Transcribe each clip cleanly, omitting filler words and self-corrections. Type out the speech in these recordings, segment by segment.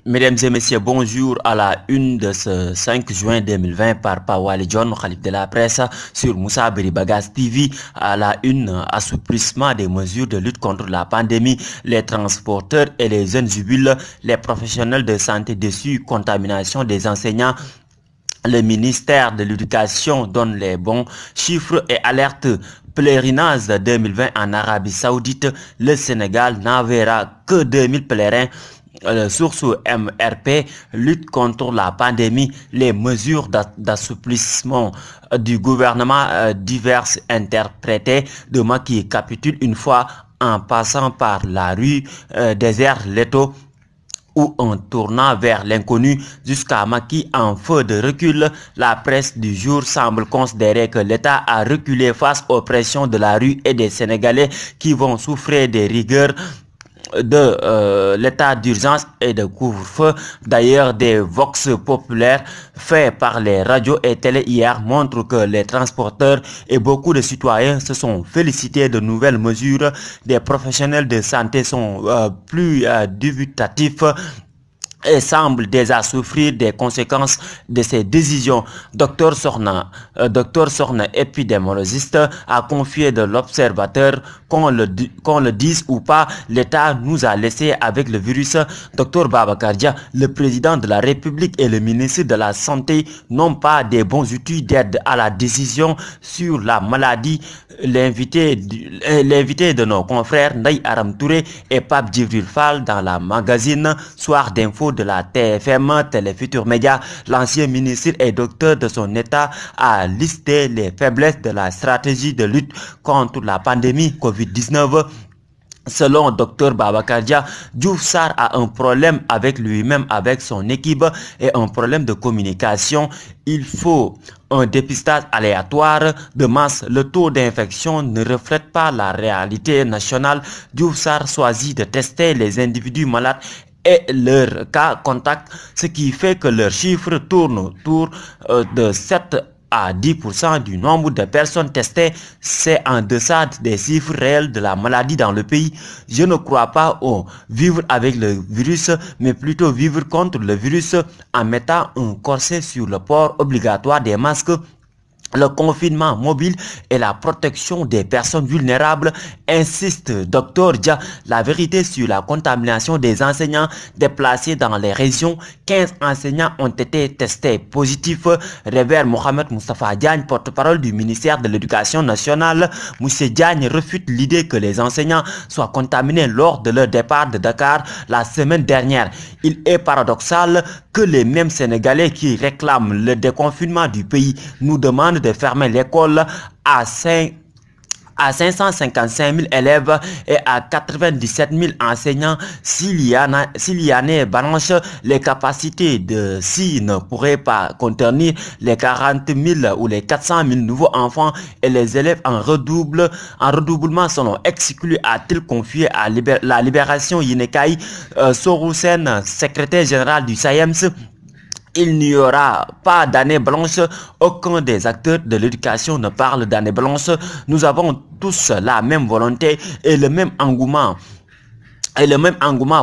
Mesdames et messieurs, bonjour à la une de ce 5 juin 2020 par Pawali John, Khalif de la presse, sur Moussa Beribagas TV. À la une, assouplissement des mesures de lutte contre la pandémie, les transporteurs et les jeunes jubiles, les professionnels de santé déçus, contamination des enseignants. Le ministère de l'Éducation donne les bons chiffres et alerte pèlerinage 2020 en Arabie Saoudite. Le Sénégal n'enverra que 2000 pèlerins. Source MRP, lutte contre la pandémie, les mesures d'assouplissement du gouvernement diverses interprétées de Macky capitule une fois en passant par la rue désert Leto ou en tournant vers l'inconnu jusqu'à Macky en feu de recul. La presse du jour semble considérer que l'État a reculé face aux pressions de la rue et des Sénégalais qui vont souffrir des rigueurs de l'état d'urgence et de couvre-feu. D'ailleurs, des vox populaires faits par les radios et télé hier montrent que les transporteurs et beaucoup de citoyens se sont félicités de nouvelles mesures. Des professionnels de santé sont plus dubitatifs et semble déjà souffrir des conséquences de ces décisions. Dr Sorna, épidémiologiste, a confié de l'observateur qu'on le dise ou pas, l'État nous a laissé avec le virus. Dr Babacar Dia, le président de la République et le ministre de la Santé n'ont pas des bons outils d'aide à la décision sur la maladie. L'invité de nos confrères Ndaye Aram Touré et Pape Djibril Fall dans la magazine Soir d'info de la TFM, Télé Futur Média, l'ancien ministre et docteur de son état a listé les faiblesses de la stratégie de lutte contre la pandémie Covid-19. Selon Dr Babacar Dia, Diouf Sarr a un problème avec lui-même, avec son équipe et un problème de communication. Il faut un dépistage aléatoire de masse. Le taux d'infection ne reflète pas la réalité nationale. Diouf Sarr choisit de tester les individus malades et leurs cas contacts, ce qui fait que leurs chiffres tournent autour de 7 à 10% du nombre de personnes testées. C'est en deçà des chiffres réels de la maladie dans le pays. Je ne crois pas au vivre avec le virus, mais plutôt vivre contre le virus en mettant un corset sur le port obligatoire des masques, le confinement mobile et la protection des personnes vulnérables, insiste Dr Dia. La vérité sur la contamination des enseignants déplacés dans les régions. 15 enseignants ont été testés positifs, révèle Mohamed Moustapha Diagne, porte-parole du ministère de l'Éducation nationale. Moussé Diagne refute l'idée que les enseignants soient contaminés lors de leur départ de Dakar la semaine dernière. Il est paradoxal que les mêmes Sénégalais qui réclament le déconfinement du pays nous demandent de fermer l'école à 555 000 élèves et à 97 000 enseignants. S'il y en balance les capacités de s'y ne pourraient pas contenir les 40 000 ou les 400 000 nouveaux enfants et les élèves en redoublement seront exclus, a-t-il confié à la Libération Yinekaï. Sorosen, secrétaire général du SAEMS. Il n'y aura pas d'année blanche. Aucun des acteurs de l'éducation ne parle d'année blanche. Nous avons tous la même volonté et le même engouement.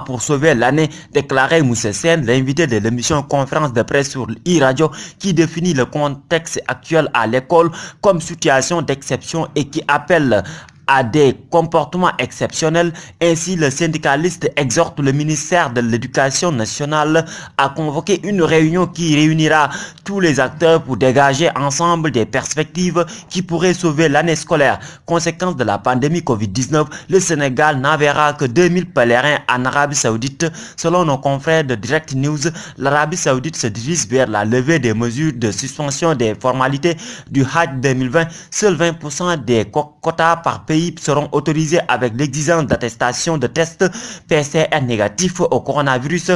Pour sauver l'année, déclarait Moussé Sène, l'invité de l'émission Conférence de presse sur e-radio, qui définit le contexte actuel à l'école comme situation d'exception et qui appelle à des comportements exceptionnels. Ainsi, le syndicaliste exhorte le ministère de l'Éducation nationale à convoquer une réunion qui réunira tous les acteurs pour dégager ensemble des perspectives qui pourraient sauver l'année scolaire. Conséquence de la pandémie Covid-19, le Sénégal n'enverra que 2000 pèlerins en Arabie Saoudite. Selon nos confrères de Direct News, l'Arabie Saoudite se dirige vers la levée des mesures de suspension des formalités du Hajj 2020. Seuls 20% des quotas par pays seront autorisés avec l'exigence d'attestation de tests PCR négatifs au coronavirus.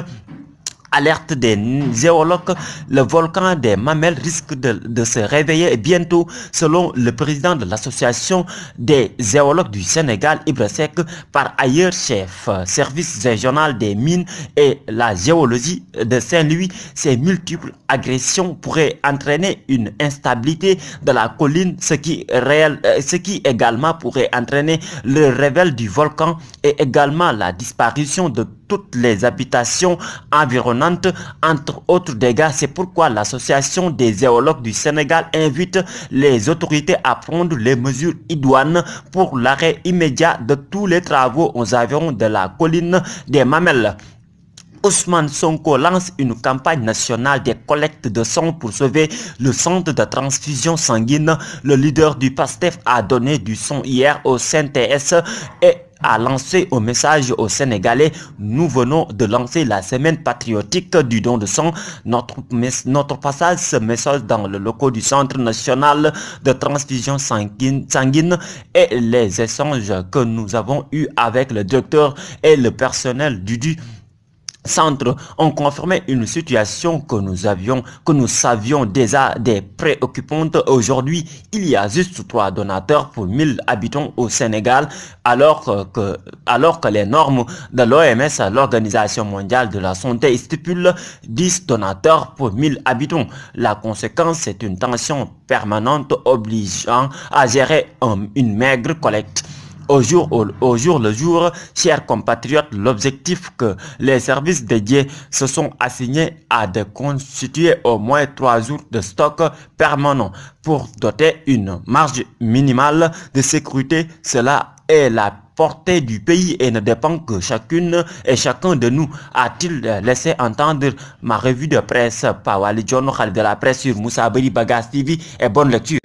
Alerte des géologues, le volcan des Mamelles risque de se réveiller bientôt, selon le président de l'association des géologues du Sénégal, Ibra Seck, par ailleurs chef service régional des mines et la géologie de Saint-Louis. Ces multiples agressions pourraient entraîner une instabilité de la colline, ce qui également pourrait entraîner le réveil du volcan et également la disparition de toutes les habitations environnantes, entre autres dégâts. C'est pourquoi l'Association des géologues du Sénégal invite les autorités à prendre les mesures idoines pour l'arrêt immédiat de tous les travaux aux environs de la colline des Mamelles. Ousmane Sonko lance une campagne nationale des collectes de sang pour sauver le centre de transfusion sanguine. Le leader du PASTEF a donné du sang hier au CNTS et a lancé un message aux Sénégalais. Nous venons de lancer la semaine patriotique du don de sang. Notre passage se message dans le locaux du Centre national de transfusion sanguine et les échanges que nous avons eus avec le docteur et le personnel du centre ont confirmé une situation que nous savions déjà des préoccupantes. Aujourd'hui, il y a juste 3 donateurs pour 1000 habitants au Sénégal, alors que les normes de l'OMS, l'Organisation mondiale de la santé, stipulent 10 donateurs pour 1000 habitants. La conséquence, c'est une tension permanente obligeant à gérer une maigre collecte. Au jour le jour, chers compatriotes, l'objectif que les services dédiés se sont assignés à de constituer au moins 3 jours de stock permanent pour doter une marge minimale de sécurité. Cela est la portée du pays et ne dépend que chacune et chacun de nous. A-t-il laissé entendre ma revue de presse? Pawali John, de la presse sur Moussa Bari Bagas TV, et bonne lecture.